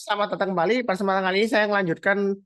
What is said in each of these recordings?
Selamat datang kembali. Pada kesempatan kali ini saya melanjutkan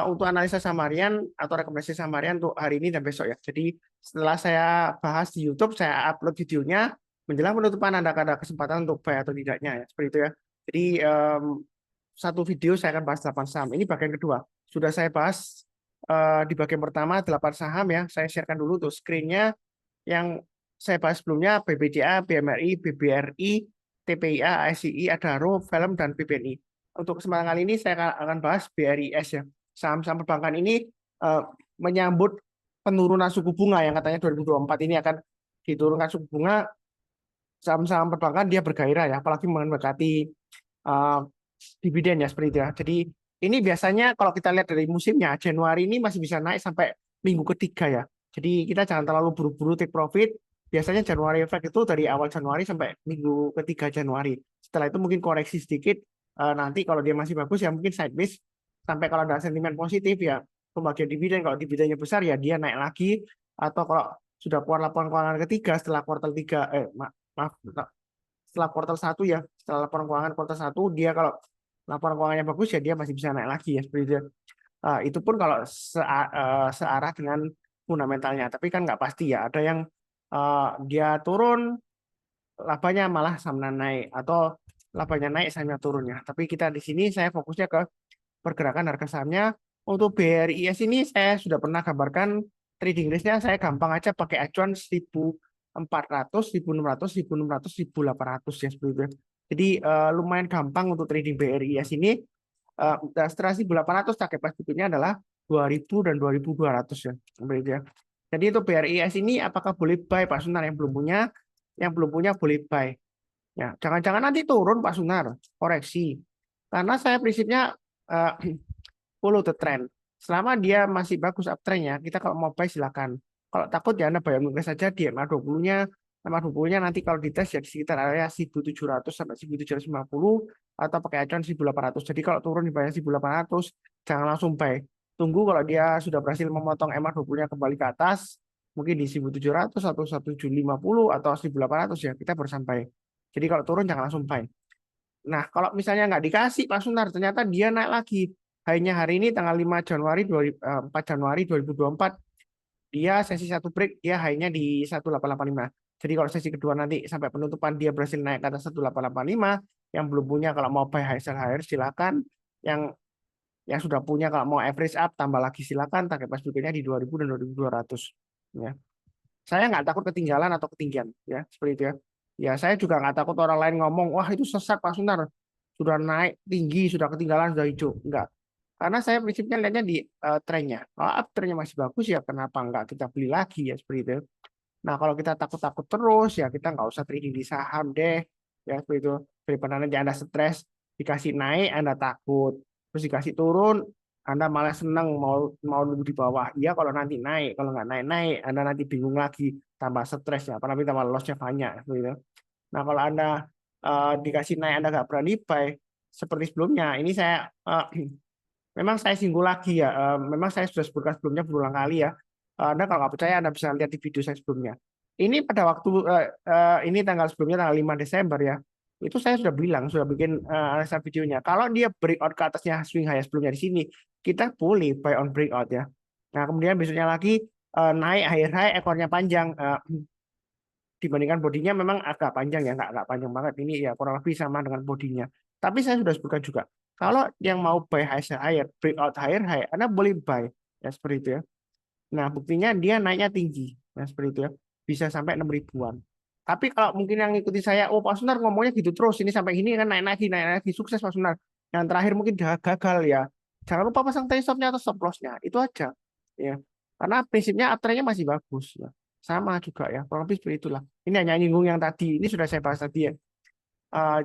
untuk analisa saham harian atau rekomendasi saham harian untuk hari ini dan besok ya. Jadi setelah saya bahas di YouTube, saya upload videonya menjelang penutupan ada kesempatan untuk buy atau tidaknya ya. Seperti itu ya. Jadi satu video saya akan bahas 8 saham. Ini bagian kedua. Sudah saya bahas di bagian pertama 8 saham ya. Saya sharekan dulu tuh screen-nya yang saya bahas sebelumnya BBDA, BMRI, BBRI, TPIA, ASI, Adaro, Velem, dan BBNI. Untuk kesempatan kali ini saya akan bahas BRIS ya. Saham-saham perbankan ini menyambut penurunan suku bunga yang katanya 2024 ini akan diturunkan suku bunga. Saham-saham perbankan dia bergairah ya, apalagi mendekati uh, dividen ya seperti itu ya. Jadi ini biasanya kalau kita lihat dari musimnya Januari ini masih bisa naik sampai minggu ketiga ya. Jadi kita jangan terlalu buru-buru take profit. Biasanya Januari effect itu dari awal Januari sampai minggu ketiga Januari. Setelah itu mungkin koreksi sedikit. Nanti kalau dia masih bagus ya mungkin sideways. Sampai kalau ada sentimen positif ya pembagian dividen. Kalau dividennya besar ya dia naik lagi. Atau kalau sudah keluar laporan keuangan ketiga setelah kuartal 3 maaf setelah kuartal 1 ya, setelah laporan keuangan kuartal 1 dia kalau laporan keuangannya bagus ya dia masih bisa naik lagi ya seperti itu. Itu pun kalau searah dengan fundamentalnya, tapi kan nggak pasti ya. Ada yang dia turun labanya malah sahamnya naik atau labanya naik sahamnya turun ya. Tapi kita di sini saya fokusnya ke pergerakan harga sahamnya. Untuk BRIS ini saya sudah pernah gambarkan trading range-nya, saya gampang aja pakai acuan 1400, 1600, 1600, 1800 ya seperti itu. Jadi lumayan gampang untuk trading BRIS ini. Setelah 1800 target price berikutnya adalah 2000 dan 2200 ya. Seperti itu ya. Jadi itu BRIS ini apakah boleh buy Pak Sunar? Yang belum punya boleh buy. Ya, jangan-jangan nanti turun Pak Sunar, koreksi. Karena saya prinsipnya follow the trend. Selama dia masih bagus uptrendnya, kita kalau mau buy silakan. Kalau takut ya Anda bayar mungkin saja di MA20-nya. MA20-nya nanti kalau dites ya di sekitar area 1700 sampai 1750 atau pakai acuan 1800. Jadi kalau turun di bawah 1800 jangan langsung buy. Tunggu kalau dia sudah berhasil memotong MA20-nya kembali ke atas, mungkin di 1700 atau 1750 atau 1800 ya kita baru sampai. Jadi kalau turun jangan langsung buy. Nah, kalau misalnya nggak dikasih Pak Sunar, ternyata dia naik lagi. Hanya hari ini tanggal 5 Januari 4 Januari 2024 dia sesi satu break dia hanya di 1885. Jadi kalau sesi kedua nanti sampai penutupan dia berhasil naik ke atas 1885, yang belum punya kalau mau buy high sell higher silakan. Yang sudah punya kalau mau average up tambah lagi silakan. Target price berikutnya di 2000 dan 2200 ya. Saya nggak takut ketinggalan atau ketinggian ya seperti itu ya. Ya saya juga nggak takut orang lain ngomong wah itu sesat Pak Sunar sudah naik tinggi sudah ketinggalan sudah hijau enggak. Karena saya prinsipnya lihatnya di trennya. Kalau uptrendnya masih bagus ya kenapa nggak kita beli lagi ya seperti itu. Nah kalau kita takut-takut terus ya kita nggak usah trading di saham deh ya seperti itu. Daripada nanti Anda stres dikasih naik Anda takut terus dikasih turun Anda malah senang mau mau nunggu di bawah. Iya kalau nanti naik, kalau nggak naik-naik Anda nanti bingung lagi tambah stres ya, apalagi tambah lossnya banyak seperti itu. Nah kalau Anda dikasih naik Anda nggak berani buy seperti sebelumnya. Ini saya memang saya singgung lagi ya. Memang saya sudah sebutkan sebelumnya berulang kali ya. Anda kalau nggak percaya Anda bisa lihat di video saya sebelumnya. Ini pada waktu ini tanggal sebelumnya tanggal 5 Desember ya. Itu saya sudah bilang, sudah bikin analisa videonya. Kalau dia breakout ke atasnya swing high sebelumnya di sini, kita boleh buy on breakout ya. Nah, kemudian besoknya lagi naik higher high ekornya panjang dibandingkan bodinya memang agak panjang ya, nggak panjang banget. Ini ya kurang lebih sama dengan bodinya. Tapi saya sudah sebutkan juga, kalau yang mau buy higher, breakout higher high, Anda boleh buy ya seperti itu ya. Nah, buktinya dia naiknya tinggi ya seperti itu ya. Bisa sampai 6 ribuan. Tapi kalau mungkin yang ngikuti saya, oh Pak Sunar ngomongnya gitu terus, ini sampai ini kan naik lagi, sukses Pak Sunar. Yang terakhir mungkin gagal ya. Jangan lupa pasang take stop-nya atau stop loss-nya. Itu aja ya. Karena prinsipnya uptrend-nya masih bagus ya. Sama juga ya, kurang lebih seperti itulah. Ini hanya nyinggung yang tadi, ini sudah saya bahas tadi ya.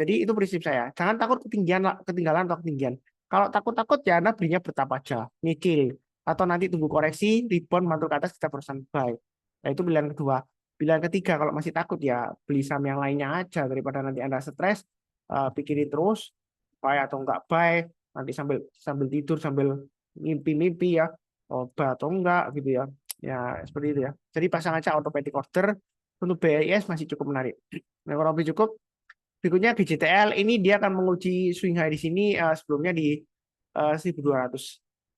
Jadi itu prinsip saya. Jangan takut ketinggalan atau ketinggian. Kalau takut-takut ya Anda belinya bertahap aja, nyicil. Atau nanti tunggu koreksi, rebound mantul ke atas kita perusahaan buy. Nah itu pilihan kedua. Pilihan ketiga kalau masih takut ya beli saham yang lainnya aja daripada nanti Anda stres, pikirin terus buy atau enggak buy, nanti sambil sambil tidur sambil mimpi-mimpi ya, oh buy atau enggak gitu ya. Ya seperti itu ya. Jadi pasang aja automatic order untuk BIS masih cukup menarik. Nah, kalau lebih cukup Berikutnya GJTL ini dia akan menguji swing high di sini sebelumnya di 1200.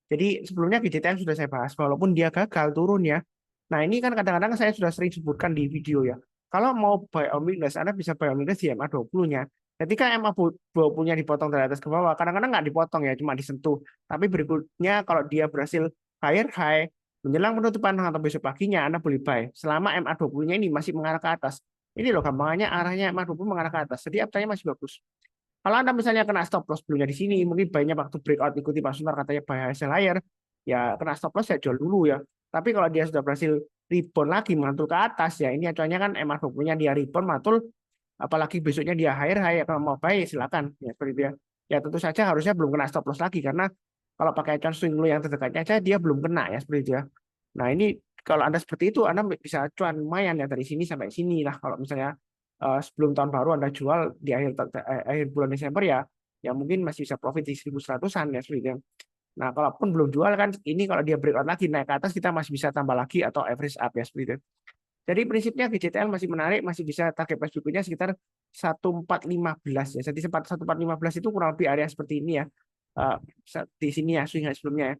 Jadi sebelumnya GJTL sudah saya bahas walaupun dia gagal turun ya. Nah, ini kan kadang-kadang saya sudah sering sebutkan di video ya. Kalau mau buy on weakness, Anda bisa buy on weakness di MA20-nya. Ketika MA20-nya dipotong dari atas ke bawah, kadang-kadang nggak dipotong ya, cuma disentuh. Tapi berikutnya kalau dia berhasil higher high, menjelang penutupan atau besok paginya, Anda boleh buy. Selama MA20-nya ini masih mengarah ke atas. Ini loh gampangannya arahnya MA20 mengarah ke atas. Jadi upside-nya masih bagus. Kalau Anda misalnya kena stop loss dulunya di sini, mungkin banyak waktu breakout ikuti Pak Sunar katanya buy high sell higher, ya kena stop loss ya jual dulu ya. Tapi kalau dia sudah berhasil rebound lagi mantul ke atas ya, ini acuannya kan MA20-nya dia rebound mantul, apalagi besoknya dia higher high, kalau mau buy silakan ya seperti itu ya. Ya tentu saja harusnya belum kena stop loss lagi karena kalau pakai acuan swing low yang terdekatnya aja dia belum kena ya seperti itu ya. Nah ini kalau Anda seperti itu Anda bisa acuan lumayan ya dari sini sampai sini lah kalau misalnya sebelum tahun baru Anda jual di akhir bulan Desember ya, ya mungkin masih bisa profit di 1100-an ya seperti itu. Nah, kalaupun belum jual kan ini kalau dia breakout lagi naik ke atas kita masih bisa tambah lagi atau average up ya seperti itu. Jadi prinsipnya GJTL masih menarik, masih bisa target price berikutnya sekitar 1415 ya. Jadi 1415 itu kurang lebih area seperti ini ya. Eh, di sini ya swing high sebelumnya ya.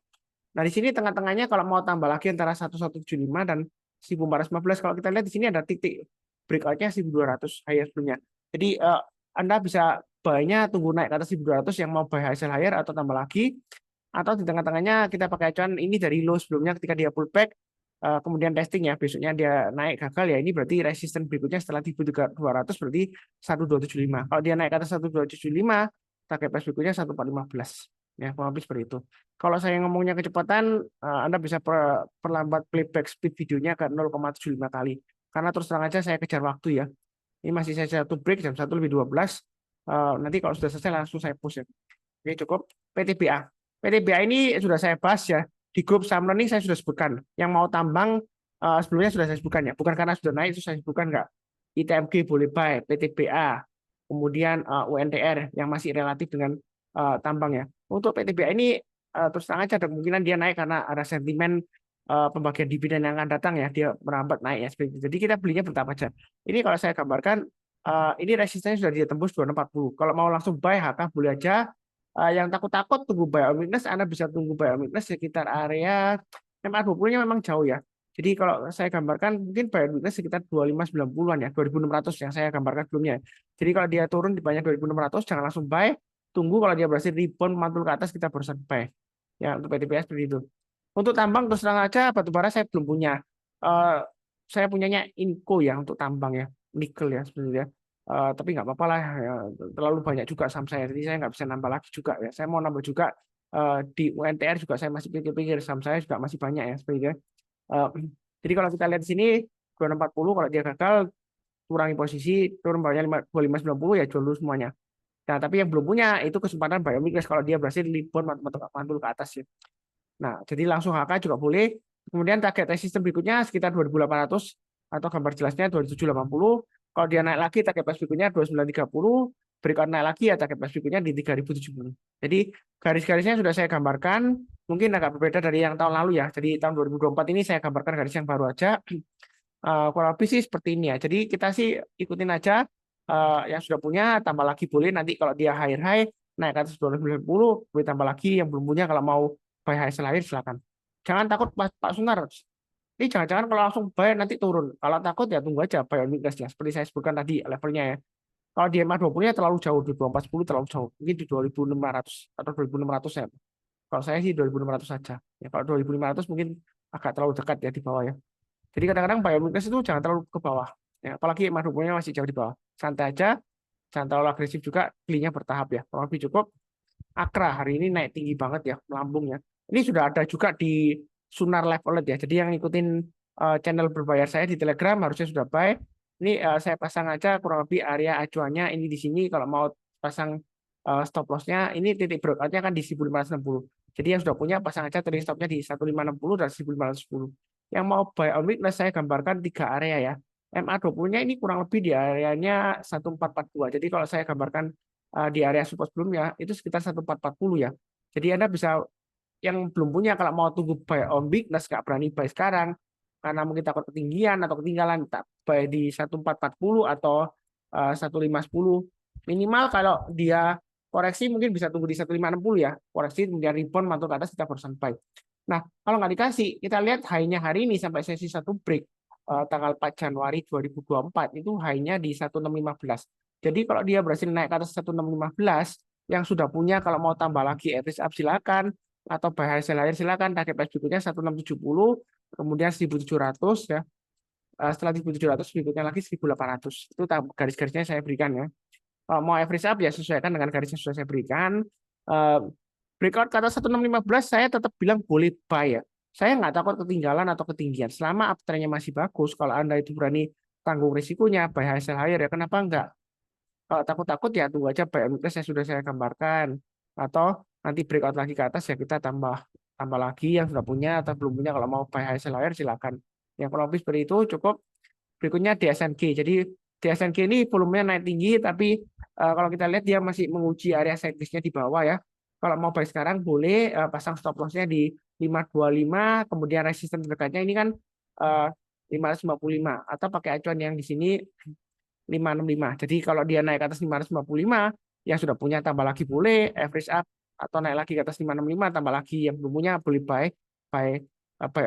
Nah, di sini tengah-tengahnya kalau mau tambah lagi antara 1175 dan 1415, kalau kita lihat di sini ada titik breakout-nya 1200 higher sebelumnya. Jadi Anda bisa buy-nya tunggu naik ke atas 1200 yang mau buy high sell higher atau tambah lagi, atau di tengah-tengahnya kita pakai acuan ini dari low sebelumnya ketika dia pullback kemudian testing ya, besoknya dia naik gagal ya, ini berarti resisten berikutnya setelah di 1200 berarti 1275. Kalau dia naik ke atas 1275 target price berikutnya 1415 ya, kurang lebih seperti itu. Kalau saya ngomongnya kecepatan, Anda bisa perlambat playback speed videonya ke 0,75 kali. Karena terus terang aja saya kejar waktu ya. Ini masih saya satu break jam 1 lebih 12. Nanti kalau sudah selesai langsung saya push ya. Oke, cukup. PTBA. PTBA ini sudah saya bahas ya. Di grup saham learning saya sudah sebutkan. Yang mau tambang sebelumnya sudah saya sebutkan ya. Bukan karena sudah naik itu saya sebutkan enggak. ITMG boleh buy, PTBA, kemudian UNTR yang masih relatif dengan tambang ya. Untuk PTBA ini terus terang aja ada kemungkinan dia naik karena ada sentimen pembagian dividen yang akan datang ya, dia merambat naik ya. Jadi kita belinya bertahap aja. Ini kalau saya gambarkan ini resistennya sudah ditembus 2640. Kalau mau langsung buy HK boleh aja. Yang takut-takut tunggu buy on weakness, Anda bisa tunggu buy on weakness sekitar area MA20-nya memang jauh ya. Jadi kalau saya gambarkan mungkin buy on weakness sekitar 2590-an ya, 2600 yang saya gambarkan sebelumnya. Jadi kalau dia turun di banyak 2600 jangan langsung buy, tunggu kalau dia berhasil rebound mantul ke atas kita barusan buy. Ya, untuk PTBS seperti itu. Untuk tambang terus terang aja batubara saya belum punya. Saya punyanya Inco ya untuk tambang ya, nikel ya sebenarnya. Tapi nggak apa-apa lah ya, terlalu banyak juga saham saya, jadi saya nggak bisa nambah lagi juga ya. Saya mau nambah juga di UNTR juga saya masih pikir-pikir saham saya juga masih banyak ya sebenarnya. Jadi kalau kita lihat di sini 2640 kalau dia gagal kurangi posisi turun bawahnya 2590 ya jual dulu semuanya. Nah, tapi yang belum punya itu kesempatan buy on weakness kalau dia berhasil rebound mantul ke atas ya. Nah, jadi langsung HK juga boleh. Kemudian target resistance berikutnya sekitar 2800 atau gambar jelasnya 2780. Kalau dia naik lagi target price berikutnya 2930, breakout naik lagi ya target price berikutnya di 3070. Jadi garis-garisnya sudah saya gambarkan, mungkin agak berbeda dari yang tahun lalu ya. Jadi tahun 2024 ini saya gambarkan garis yang baru aja. Kurang lebih sih seperti ini ya. Jadi kita sih ikutin aja yang sudah punya, tambah lagi boleh nanti kalau dia higher high naik ke atas 290 boleh tambah lagi, yang belum punya kalau mau buy high sell higher silakan. Jangan takut Pak Sunar. Ini jangan-jangan kalau langsung buy nanti turun. Kalau takut ya tunggu aja buy on weakness ya. Seperti saya sebutkan tadi levelnya ya. Kalau di MA20-nya terlalu jauh di 2410 terlalu jauh. Mungkin di 2500 atau 2600 ya. Kalau saya sih 2600 saja. Ya kalau 2500 mungkin agak terlalu dekat ya di bawah ya. Jadi kadang-kadang buy on weakness itu jangan terlalu ke bawah. Ya, apalagi MA20-nya masih jauh di bawah. Santai aja, jangan terlalu agresif juga, belinya bertahap ya. Kalau lebih cukup. Akra hari ini naik tinggi banget ya, melambung ya. Ini sudah ada juga di Sunar Live Alert ya. Jadi yang ngikutin channel berbayar saya di Telegram harusnya sudah buy. Ini saya pasang aja kurang lebih area acuannya ini di sini. Kalau mau pasang stop loss-nya, ini titik breakout-nya kan di 1560. Jadi yang sudah punya pasang aja titik stop-nya di 1560 dan 1510. Yang mau buy on weakness saya gambarkan 3 area ya. MA20-nya ini kurang lebih di areanya 1442. Jadi kalau saya gambarkan di area support sebelumnya itu sekitar 1440 ya. Jadi Anda bisa yang belum punya kalau mau tunggu buy on weakness nggak berani buy sekarang karena mungkin takut ketinggian atau ketinggalan, tak buy di 1440 atau 1510 Minimal kalau dia koreksi mungkin bisa tunggu di 1560 ya. Koreksi kemudian rebound mantul ke atas kita barusan buy. Nah, kalau nggak dikasih, kita lihat high-nya hari ini sampai sesi satu break tanggal 4 Januari 2024 itu high-nya di 1615. Jadi kalau dia berhasil naik ke atas 1615 yang sudah punya kalau mau tambah lagi average up silakan atau buy high sell higher silakan, target price berikutnya 1670 kemudian 1700 ya. Setelah 1700 berikutnya lagi 1800. Itu garis-garisnya saya berikan ya. Kalau mau average up ya sesuaikan dengan garis yang sudah saya berikan. Eh, Breakout ke atas 1615 saya tetap bilang boleh buy ya. Saya nggak takut ketinggalan atau ketinggian. Selama uptrendnya masih bagus, kalau Anda itu berani tanggung risikonya, buy high sell higher ya kenapa enggak? Kalau takut-takut ya tunggu aja buy on weakness yang sudah saya gambarkan. Atau nanti breakout lagi ke atas ya kita tambah tambah lagi yang sudah punya atau belum punya kalau mau buy high sell higher silakan. Yang kurang lebih seperti itu cukup. Berikutnya DSNG. Jadi DSNG ini volumenya naik tinggi, tapi kalau kita lihat dia masih menguji area sideways-nya di bawah ya. Kalau mau buy sekarang boleh pasang stop loss-nya di 525, kemudian resisten terdekatnya ini kan 555 atau pakai acuan yang di sini 565. Jadi kalau dia naik ke atas 555, yang sudah punya tambah lagi boleh, average up atau naik lagi ke atas 565 tambah lagi yang belum punya boleh buy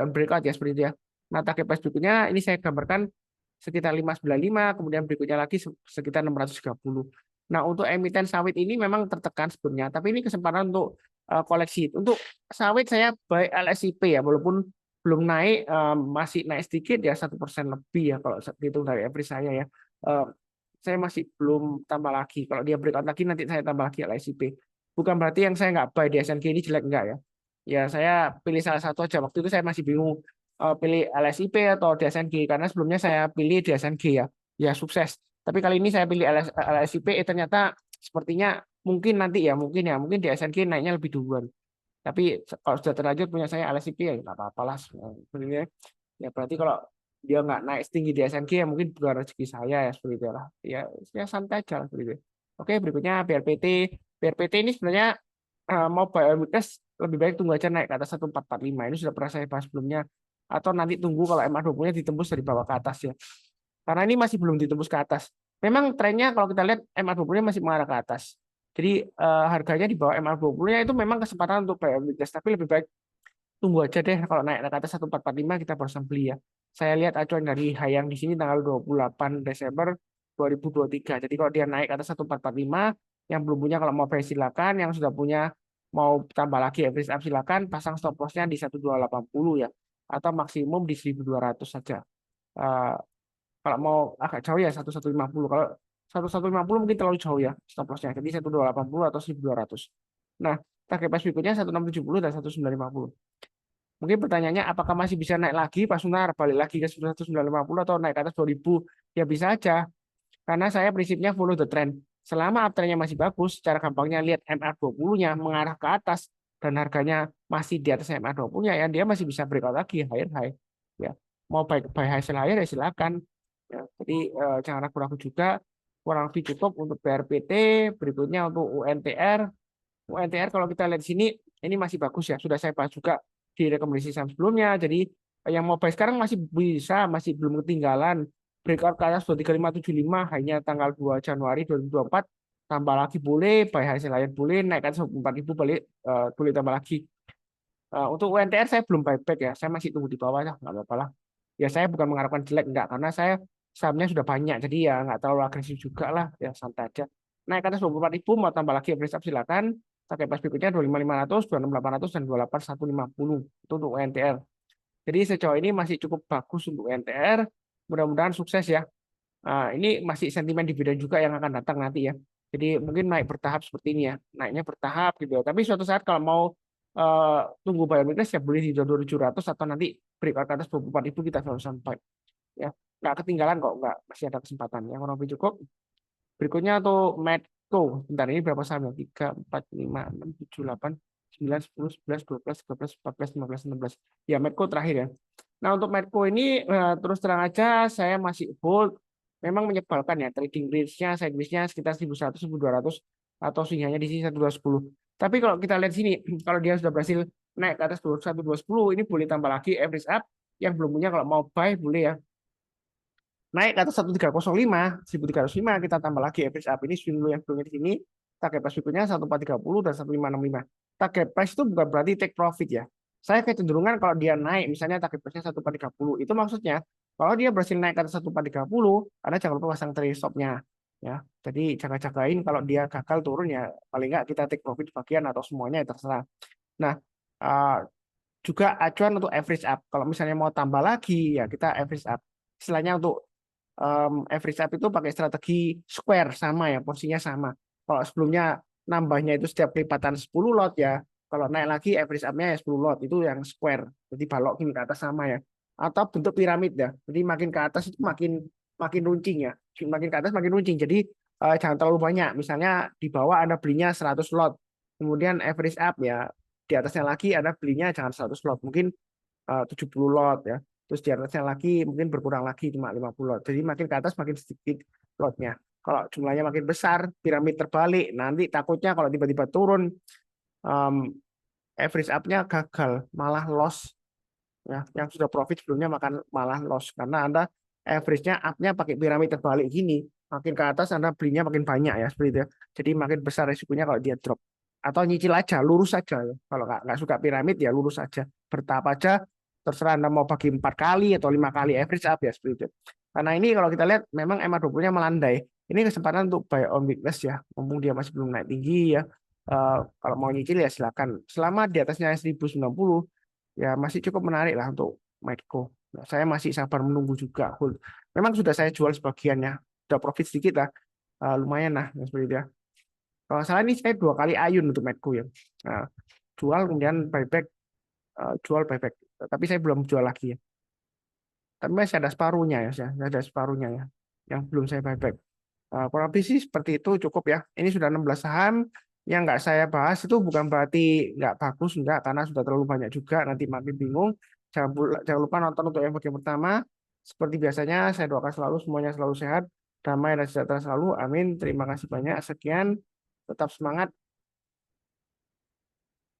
on breakout ya seperti itu ya. Nah, target price berikutnya ini saya gambarkan sekitar 595, kemudian berikutnya lagi sekitar 630. Nah, untuk emiten sawit ini memang tertekan sebelumnya, tapi ini kesempatan untuk koleksi. Untuk sawit saya buy LSIP ya, walaupun belum naik, masih naik sedikit ya 1% lebih ya kalau hitung dari average saya ya. Eh, saya masih belum tambah lagi. Kalau dia breakout lagi nanti saya tambah lagi LSIP. Bukan berarti yang saya nggak buy di SNG ini jelek enggak ya. Ya saya pilih salah satu aja. Waktu itu saya masih bingung pilih LSIP atau DSNG karena sebelumnya saya pilih DSNG ya. Ya sukses. Tapi kali ini saya pilih LSIP ternyata sepertinya mungkin nanti ya mungkin DSNG naiknya lebih duluan. Tapi kalau sudah terlanjur punya saya LSIP ya nggak apa-apalah sebenarnya. Ya berarti kalau dia nggak naik setinggi di SNG ya mungkin bukan rezeki saya ya seperti itu lah. Ya santai aja lah seperti itu. Oke, berikutnya BRPT. BRPT ini sebenarnya mau buy on weakness lebih baik tunggu aja naik ke atas 1445. Ini sudah pernah saya bahas sebelumnya. Atau nanti tunggu kalau MA20-nya ditembus dari bawah ke atas ya. Karena ini masih belum ditembus ke atas. Memang trennya kalau kita lihat MA20-nya masih mengarah ke atas. Jadi harganya di bawah MA20-nya itu memang kesempatan untuk buy on weakness. Tapi lebih baik tunggu aja deh kalau naik ke atas 1445 kita baru beli ya. Saya lihat acuan dari Hayang di sini tanggal 28 Desember 2023. Jadi kalau dia naik ke atas 1445 yang belum punya kalau mau beli silakan, yang sudah punya mau tambah lagi average up silakan, pasang stop loss-nya di 1280 ya atau maksimum di 1200 saja. Eh, Kalau mau agak jauh ya 1150. Kalau 1150 mungkin terlalu jauh ya stop loss-nya. Jadi 1280 atau 1200. Nah, target price berikutnya 1670 dan 1950. Mungkin pertanyaannya apakah masih bisa naik lagi Pak Sunar balik lagi ke 1950 atau naik ke atas 2000? Ya bisa aja. Karena saya prinsipnya follow the trend. Selama uptrendnya masih bagus, secara gampangnya lihat MA20-nya mengarah ke atas dan harganya masih di atas MA20-nya ya dia masih bisa breakout lagi higher high. Ya. Mau buy high sell higher ya silakan. Ya, jadi jangan ragu-ragu juga. Kurang lebih cukup untuk BRPT, berikutnya untuk UNTR. UNTR kalau kita lihat di sini ini masih bagus ya. Sudah saya bahas juga di rekomendasi saham sebelumnya. Jadi yang mau buy sekarang masih bisa, masih belum ketinggalan. Breakout ke atas 23575 hanya tanggal 2 Januari 2024. Tambah lagi boleh, buy hasil lain boleh, naikkan 4.000 balik, boleh tambah lagi. Untuk UNTR saya belum buyback ya, saya masih tunggu di bawah ya, nggak apa-apa lah. Ya saya bukan mengharapkan jelek, enggak, karena saya sahamnya sudah banyak, jadi ya nggak terlalu agresif juga lah, ya santai aja. Naik ke atas 24.000, mau tambah lagi average up silakan. Target price berikutnya 25.500, 26.800, dan 28.150 itu untuk UNTR. Jadi sejauh ini masih cukup bagus untuk UNTR. Mudah-mudahan sukses ya. Ini masih sentimen dividen juga yang akan datang nanti ya. Jadi mungkin naik bertahap seperti ini ya. Naiknya bertahap gitu. Tapi suatu saat kalau mau tunggu buy on weakness ya boleh di 2700 atau nanti breakout ke atas 24.000 kita harus sampai. Ya, nggak ketinggalan kok, nggak masih ada kesempatan. Yang kurang lebih cukup. Berikutnya untuk Medco. Bentar ini berapa saham ya? 3, 4, 5, 6, 7, 8, 9, 10, 11, 12, 13, 14, 15, 16. Ya, Medco terakhir ya. Nah, untuk Medco ini terus terang aja saya masih hold. Memang menyebalkan ya. Trading range-nya, sideways-nya sekitar 1100, 1200 atau swing-nya di sini 1210. Tapi kalau kita lihat sini, kalau dia sudah berhasil naik ke atas 1210, ini boleh tambah lagi average up. Yang belum punya kalau mau buy boleh ya. naik ke atas 1305, 1305 kita tambah lagi average up ini swing low yang sebelumnya di sini, target price berikutnya 1430 dan 1565. Target price itu bukan berarti take profit ya. Saya kecenderungan kalau dia naik, misalnya target price-nya 1430, itu maksudnya kalau dia berhasil naik ke atas 1430, Anda jangan lupa pasang trade stop-nya. Ya, jadi jaga-jagain kalau dia gagal turun ya paling nggak kita take profit bagian atau semuanya ya terserah. Nah, eh, juga acuan untuk average up. Kalau misalnya mau tambah lagi ya kita average up. Istilahnya untuk average up itu pakai strategi square sama ya, posisinya sama. Kalau sebelumnya nambahnya itu setiap kelipatan 10 lot ya, kalau naik lagi average up-nya ya 10 lot, itu yang square. Jadi balok gini ke atas sama ya. Atau bentuk piramid ya. Jadi makin ke atas itu makin makin runcing ya. Makin ke atas makin runcing. Jadi jangan terlalu banyak. Misalnya di bawah Anda belinya 100 lot. Kemudian average up ya. Di atasnya lagi Anda belinya jangan 100 lot. Mungkin 70 lot ya. Terus di atasnya lagi mungkin berkurang lagi cuma 50 lot. Jadi makin ke atas makin sedikit lotnya. Kalau jumlahnya makin besar, piramid terbalik, nanti takutnya kalau tiba-tiba turun, um, average up-nya gagal, malah loss. Ya, yang sudah profit sebelumnya malah loss. Karena Anda average-nya up-nya pakai piramid terbalik gini. Makin ke atas Anda belinya makin banyak ya, seperti itu ya. Jadi makin besar risikonya kalau dia drop. Atau nyicil aja, lurus aja. Ya. Kalau nggak suka piramid ya lurus aja. Bertahap aja, terserah Anda mau bagi 4 kali atau 5 kali average up ya, seperti itu. Karena ini kalau kita lihat memang MA20-nya melandai. Ini kesempatan untuk buy on weakness ya. Mumpung dia masih belum naik tinggi ya. Kalau mau nyicil ya silakan. Selama di atasnya 1090 ya masih cukup menarik lah untuk Medco. Nah, saya masih sabar menunggu juga hold. Memang sudah saya jual sebagiannya, sudah profit sedikit lah. Lumayan lah seperti itu ya. Kalau salah ini saya 2 kali ayun untuk Medco ya. Nah, jual kemudian buyback, jual buyback. Tapi saya belum jual lagi ya. Tapi masih ada separuhnya ya, saya ada separuhnya ya, yang belum saya buyback. Kurang lebih sih seperti itu cukup ya. Ini sudah 16 saham yang nggak saya bahas itu bukan berarti nggak bagus, enggak, karena sudah terlalu banyak juga, nanti makin bingung. Jangan lupa nonton untuk yang bagian pertama. Seperti biasanya, saya doakan selalu semuanya selalu sehat, damai dan sejahtera selalu. Amin. Terima kasih banyak. Sekian. Tetap semangat.